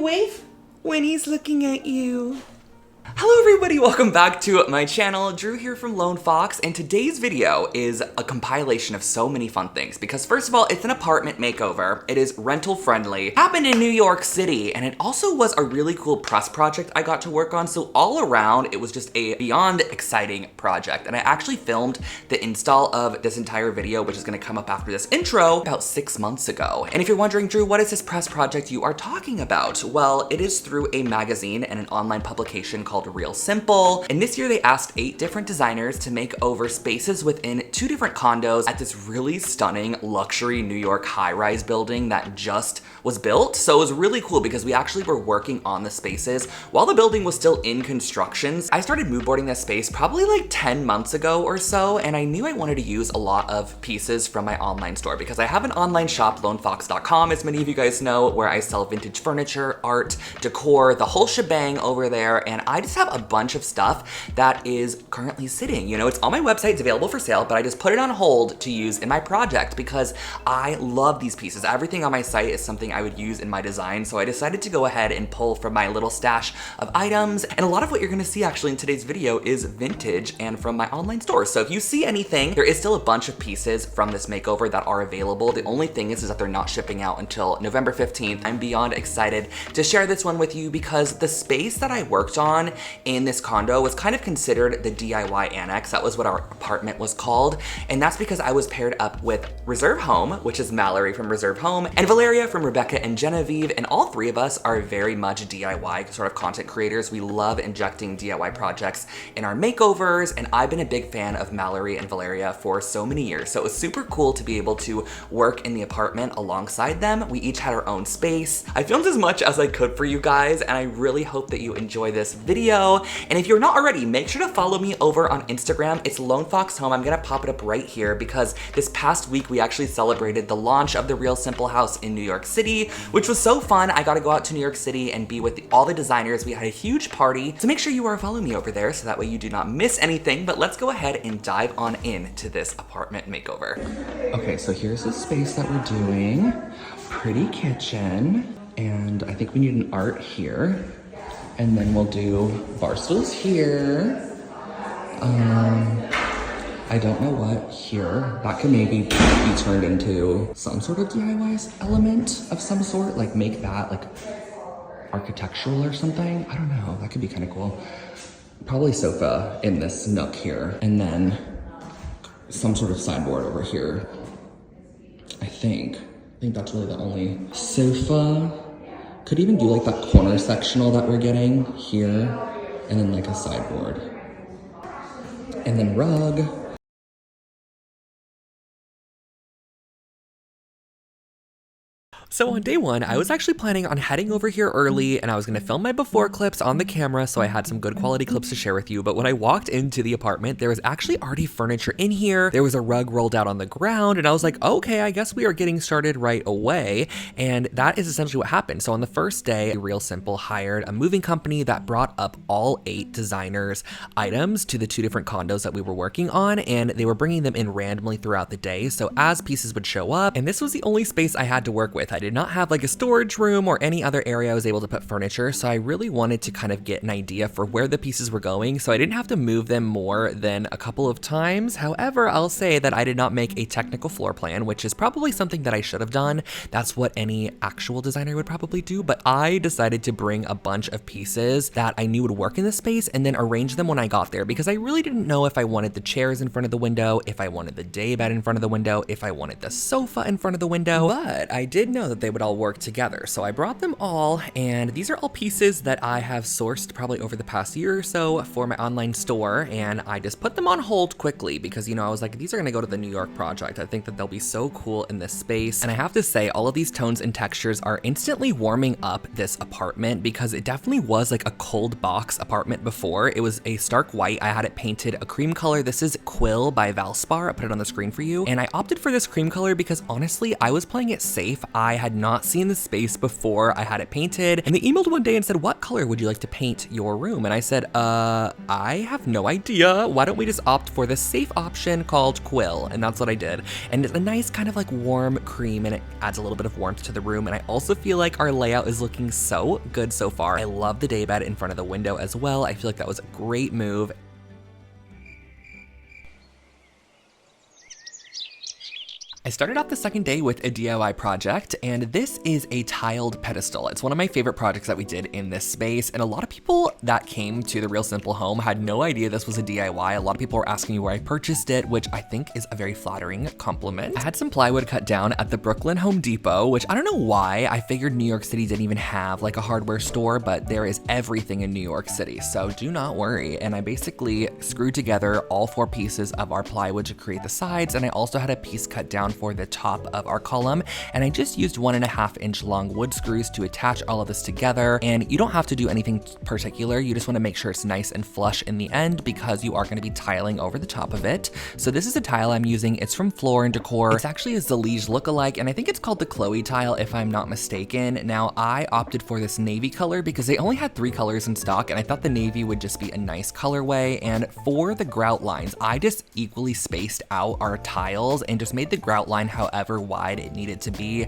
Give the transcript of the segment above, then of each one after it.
wave when he's looking at you. Hello everybody, welcome back to my channel. Drew here from Lone Fox, and today's video is a compilation of so many fun things because first of all, it's an apartment makeover. It is rental friendly, happened in New York City, and it also was a really cool press project I got to work on. So all around, it was just a beyond exciting project. And I actually filmed the install of this entire video, which is gonna come up after this intro, about 6 months ago. And if you're wondering, Drew, what is this press project you are talking about? Well, it is through a magazine and an online publication called Real Simple. And this year they asked 8 different designers to make over spaces within 2 different condos at this really stunning luxury New York high-rise building that just was built. So it was really cool because we actually were working on the spaces while the building was still in construction. I started mood boarding this space probably like 10 months ago or so, and I knew I wanted to use a lot of pieces from my online store because I have an online shop, lonefox.com, as many of you guys know, where I sell vintage furniture, art, decor, the whole shebang over there, and I just have a bunch of stuff that is currently sitting. You know, it's on my website, it's available for sale, but I just put it on hold to use in my project because I love these pieces. Everything on my site is something I would use in my design, so I decided to go ahead and pull from my little stash of items, and a lot of what you're gonna see actually in today's video is vintage and from my online store. So if you see anything, there is still a bunch of pieces from this makeover that are available. The only thing is that they're not shipping out until November 15th. I'm beyond excited to share this one with you because the space that I worked on in this condo was kind of considered the DIY annex. That was what our apartment was called. And that's because I was paired up with Reserve Home, which is Mallory from Reserve Home, and Valeria from Rebecca and Genevieve. And all 3 of us are very much DIY sort of content creators. We love injecting DIY projects in our makeovers. And I've been a big fan of Mallory and Valeria for so many years. So it was super cool to be able to work in the apartment alongside them. We each had our own space. I filmed as much as I could for you guys, and I really hope that you enjoy this video. And if you're not already, make sure to follow me over on Instagram. It's Lone Fox Home. I'm gonna pop it up right here because this past week we actually celebrated the launch of the Real Simple house in New York City, which was so fun. I got to go out to New York City and be with all the designers. We had a huge party. So make sure you are following me over there so that way you do not miss anything. But let's go ahead and dive on into this apartment makeover. Okay, so here's the space that we're doing. Pretty kitchen. And I think we need an art here. And then we'll do bar stools here. I don't know what here. That could maybe be turned into some sort of DIY element of some sort. Like make that like architectural or something. I don't know, that could be kind of cool. Probably sofa in this nook here. And then some sort of sideboard over here. I think that's really the only sofa. Could even do like that corner sectional that we're getting here, and then like a sideboard. And then rug. So on day 1, I was actually planning on heading over here early and I was gonna film my before clips on the camera so I had some good quality clips to share with you. But when I walked into the apartment, there was actually already furniture in here. There was a rug rolled out on the ground and I was like, okay, I guess we are getting started right away. And that is essentially what happened. So on the first day, Real Simple hired a moving company that brought up all 8 designers' items to the 2 different condos that we were working on, and they were bringing them in randomly throughout the day. So as pieces would show up, and this was the only space I had to work with. I did not have like a storage room or any other area I was able to put furniture, so I really wanted to kind of get an idea for where the pieces were going, so I didn't have to move them more than a couple of times. However, I'll say that I did not make a technical floor plan, which is probably something that I should have done. That's what any actual designer would probably do, but I decided to bring a bunch of pieces that I knew would work in the space and then arrange them when I got there because I really didn't know if I wanted the chairs in front of the window, if I wanted the day bed in front of the window, if I wanted the sofa in front of the window, but I did know that they would all work together. So I brought them all, and these are all pieces that I have sourced probably over the past year or so for my online store, and I just put them on hold quickly because, you know, I was like, these are gonna go to the New York project. I think that they'll be so cool in this space. And I have to say, all of these tones and textures are instantly warming up this apartment because it definitely was like a cold box apartment before. It was a stark white. I had it painted a cream color. This is Quill by Valspar. I'll put it on the screen for you. And I opted for this cream color because honestly, I was playing it safe. I had had not seen the space before I had it painted, and they emailed one day and said, what color would you like to paint your room? And I said, I have no idea. Why don't we just opt for the safe option called Quill? And that's what I did. And it's a nice kind of like warm cream, and it adds a little bit of warmth to the room. And I also feel like our layout is looking so good so far. I love the daybed in front of the window as well. I feel like that was a great move. I started off the second day with a DIY project, and this is a tiled pedestal. It's one of my favorite projects that we did in this space, and a lot of people that came to the Real Simple home had no idea this was a DIY. A lot of people were asking me where I purchased it, which I think is a very flattering compliment. I had some plywood cut down at the Brooklyn Home Depot, which I don't know why. I figured New York City didn't even have like a hardware store, but there is everything in New York City, so do not worry. And I basically screwed together all 4 pieces of our plywood to create the sides, and I also had a piece cut down for the top of our column, and I just used 1.5 inch long wood screws to attach all of this together. And you don't have to do anything particular, you just want to make sure it's nice and flush in the end because you are going to be tiling over the top of it. So this is a tile I'm using. It's from Floor & Decor. It's actually a Zalige lookalike, and I think it's called the Chloe tile if I'm not mistaken. Now I opted for this navy color because they only had 3 colors in stock, and I thought the navy would just be a nice colorway. And for the grout lines, I just equally spaced out our tiles and just made the grout line however wide it needed to be.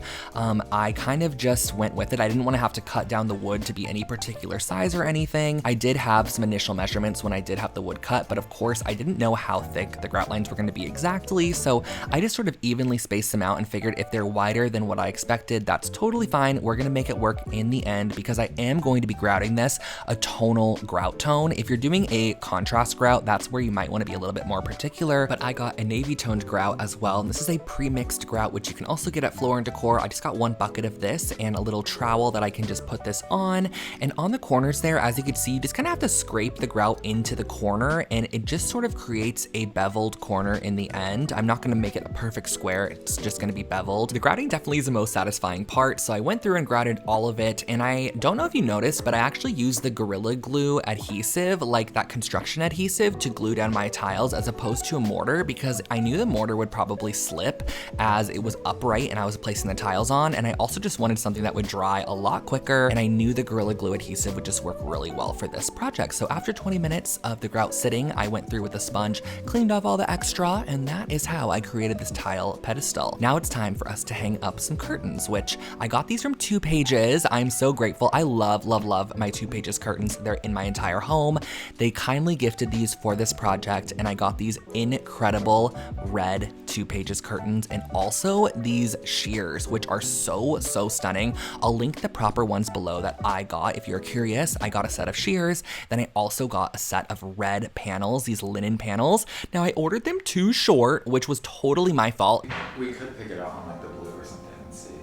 I kind of just went with it. I didn't want to have to cut down the wood to be any particular size or anything. I did have some initial measurements when I did have the wood cut, but of course I didn't know how thick the grout lines were going to be exactly, so I just sort of evenly spaced them out and figured if they're wider than what I expected, that's totally fine. We're going to make it work in the end because I am going to be grouting this a tonal grout tone. If you're doing a contrast grout, that's where you might want to be a little bit more particular, but I got a navy toned grout as well, and this is a pre-mixed grout, which you can also get at Floor & Decor. I just got 1 bucket of this and a little trowel that I can just put this on. And on the corners there, as you can see, you just kind of have to scrape the grout into the corner, and it just sort of creates a beveled corner in the end. I'm not going to make it a perfect square, it's just going to be beveled. The grouting definitely is the most satisfying part, so I went through and grouted all of it, and I don't know if you noticed, but I actually used the Gorilla Glue adhesive, like that construction adhesive, to glue down my tiles as opposed to a mortar, because I knew the mortar would probably slip as it was upright and I was placing the tiles on, and I also just wanted something that would dry a lot quicker, and I knew the Gorilla Glue adhesive would just work really well for this project. So after 20 minutes of the grout sitting, I went through with a sponge, cleaned off all the extra, and that is how I created this tile pedestal. Now it's time for us to hang up some curtains, which I got these from 2 Pages. I'm so grateful. I love, love, love my 2 Pages curtains. They're in my entire home. They kindly gifted these for this project, and I got these incredible red 2 Pages curtains, and also these shears, which are so stunning. I'll link the proper ones below that I got if you're curious. I got a set of shears, then I also got a set of red panels, these linen panels. Now I ordered them too short, which was totally my fault. We could pick it out on like the blue or something and see.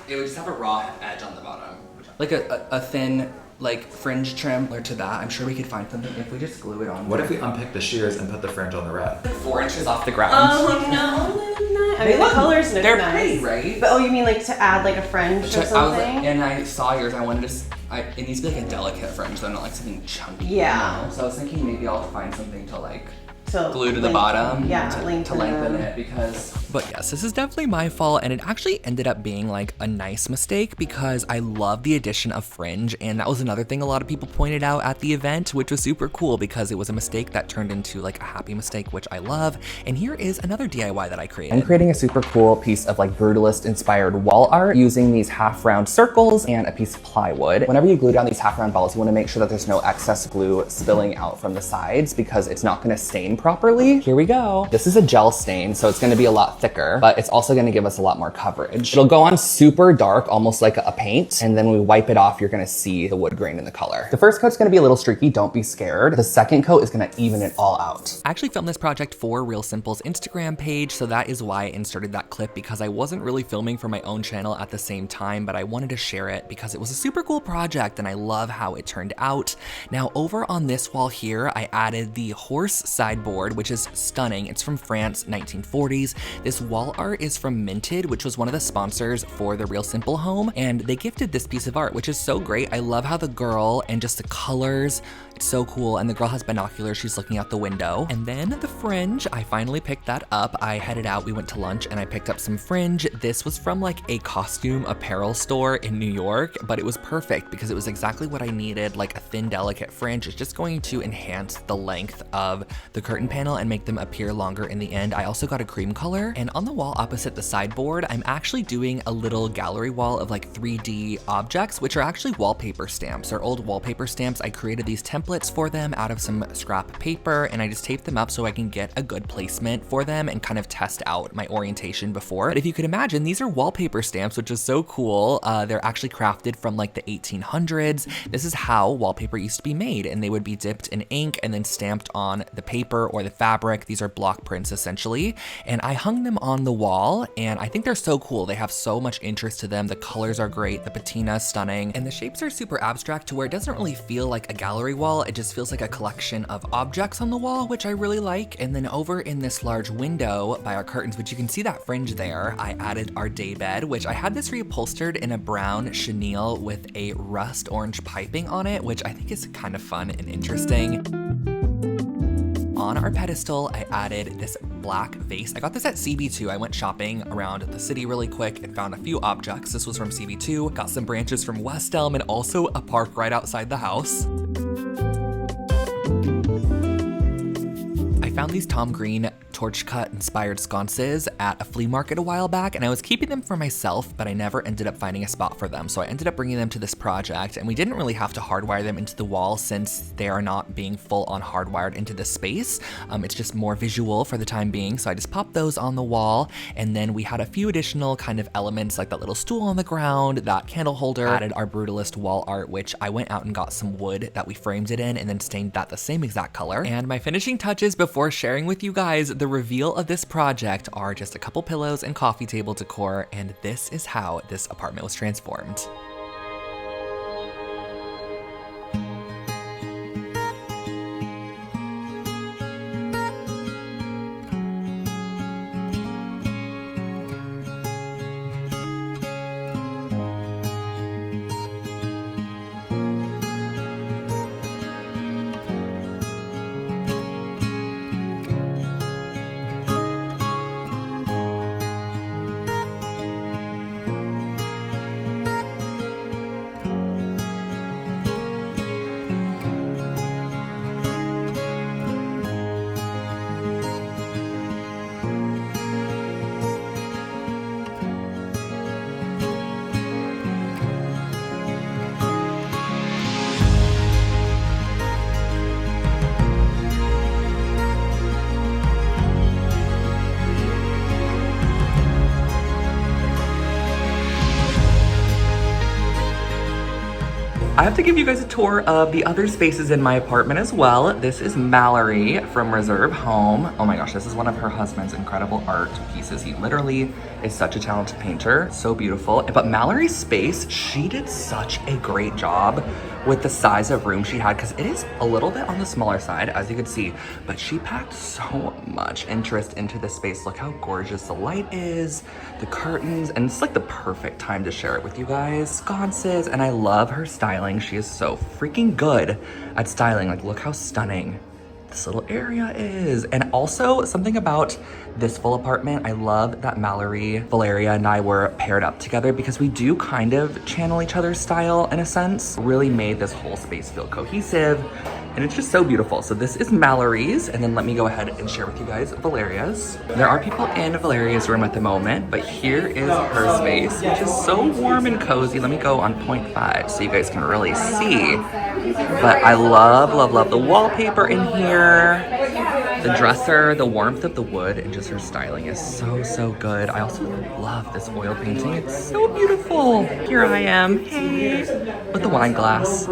It would just have a raw edge on the bottom. Like a thin, like fringe trim or to that. I'm sure we could find something if we just glue it on. What if we unpick the shears and put the fringe on the red? 4 inches off the ground. Oh no, I mean the colors look they're nice. pretty, right? But oh, you mean like to add like a fringe or something? And I saw yours. I wanted to. It needs to be like a delicate fringe, though, not like something chunky. Yeah. You know? So I was thinking maybe I'll find something to like glue to the lengthen, bottom. yeah, to lengthen it because. But yes, this is definitely my fault, and it actually ended up being like a nice mistake because I love the addition of fringe, and that was another thing a lot of people pointed out at the event, which was super cool because it was a mistake that turned into like a happy mistake, which I love. And here is another DIY that I created. I'm creating a super cool piece of like brutalist inspired wall art using these half round circles and a piece of plywood. Whenever you glue down these half round balls, you want to make sure that there's no excess glue spilling out from the sides because it's not going to stain properly. Here we go. This is a gel stain, so it's going to be a lot thicker, but it's also going to give us a lot more coverage. It'll go on super dark, almost like a paint, and then when we wipe it off, you're going to see the wood grain in the color. The first coat's going to be a little streaky, don't be scared. The second coat is going to even it all out. I actually filmed this project for Real Simple's Instagram page, so that is why I inserted that clip, because I wasn't really filming for my own channel at the same time, but I wanted to share it because it was a super cool project and I love how it turned out. Now over on this wall here, I added the horse sideboard, which is stunning. It's from France, 1940s. This wall art is from Minted, which was one of the sponsors for the Real Simple home, and they gifted this piece of art, which is so great. I love how the girl and just the colors It's so cool, and the girl has binoculars. She's looking out the window. And then the fringe, I finally picked that up. I headed out, we went to lunch, and I picked up some fringe. This was from like a costume apparel store in New York, but it was perfect because it was exactly what I needed, like a thin, delicate fringe. It's just going to enhance the length of the curtain panel and make them appear longer in the end. I also got a cream color, and on the wall opposite the sideboard, I'm actually doing a little gallery wall of like 3D objects, which are actually wallpaper stamps. They're old wallpaper stamps. I created these templates for them out of some scrap paper, and I just taped them up so I can get a good placement for them and kind of test out my orientation before. But if you could imagine, these are wallpaper stamps, which is so cool. They're actually crafted from like the 1800s. This is how wallpaper used to be made, and they would be dipped in ink and then stamped on the paper or the fabric. These are block prints essentially, and I hung them on the wall, and I think they're so cool. They have so much interest to them. The colors are great, the patina is stunning, and the shapes are super abstract to where it doesn't really feel like a gallery wall. It just feels like a collection of objects on the wall, which I really like. And then over in this large window by our curtains, which you can see that fringe there, I added our day bed, which I had this reupholstered in a brown chenille with a rust orange piping on it, which I think is kind of fun and interesting. On our pedestal, I added this black vase. I got this at CB2. I went shopping around the city really quick and found a few objects. This was from CB2, got some branches from West Elm, and also a park right outside the house. I found these Tom Green torch cut inspired sconces at a flea market a while back, and I was keeping them for myself, but I never ended up finding a spot for them. So I ended up bringing them to this project, and we didn't really have to hardwire them into the wall since they are not being full on hardwired into the space. It's just more visual for the time being. So I just popped those on the wall, and then we had a few additional kind of elements like that little stool on the ground, that candle holder, added our brutalist wall art, which I went out and got some wood that we framed it in and then stained that the same exact color. And my finishing touches before sharing with you guys the reveal of this project are just a couple pillows and coffee table decor, and this is how this apartment was transformed. I have to give you guys a tour of the other spaces in my apartment as well. This is Mallory from Reserve Home. Oh my gosh, this is one of her husband's incredible art pieces. He literally is such a talented painter, so beautiful. But Mallory's space, she did such a great job with the size of room she had, because it is a little bit on the smaller side, as you can see, but she packed so much interest into this space. Look how gorgeous the light is, the curtains, and it's like the perfect time to share it with you guys. Sconces, and I love her styling. She is so freaking good at styling. Like, look how stunning this little area is. And also something about this full apartment, I love that Mallory, Valeria, and I were paired up together because we do kind of channel each other's style in a sense. Really made this whole space feel cohesive, and it's just so beautiful. So this is Mallory's, and then let me go ahead and share with you guys Valeria's. There are people in Valeria's room at the moment, but here is her space, which is so warm and cozy. Let me go on 0.5 so you guys can really see. But I love, love, love the wallpaper in here, the dresser, the warmth of the wood, and just her styling is so, so good. I also love this oil painting. It's so beautiful. Here I am, hey, with the wine glass.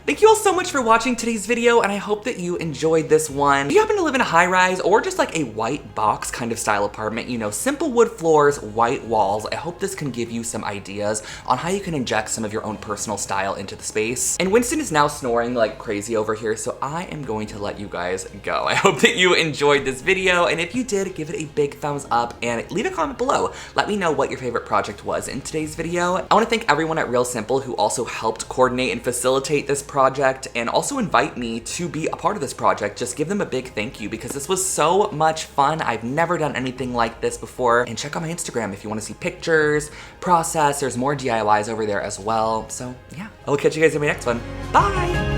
Thank you all so much for watching today's video, and I hope that you enjoyed this one. If you happen to live in a high-rise or just like a white box kind of style apartment, you know, simple wood floors, white walls, I hope this can give you some ideas on how you can inject some of your own personal style into the space. And Winston is now snoring like crazy over here, so I am going to let you guys go. I hope that you enjoyed this video, and if you did, give it a big thumbs up and leave a comment below. Let me know what what your favorite project was in today's video. I want to thank everyone at Real Simple who also helped coordinate and facilitate this project and also invite me to be a part of this project. Just give them a big thank you because this was so much fun. I've never done anything like this before. And check out my Instagram if you want to see pictures, process. There's more DIYs over there as well. So yeah, I'll catch you guys in my next one. Bye!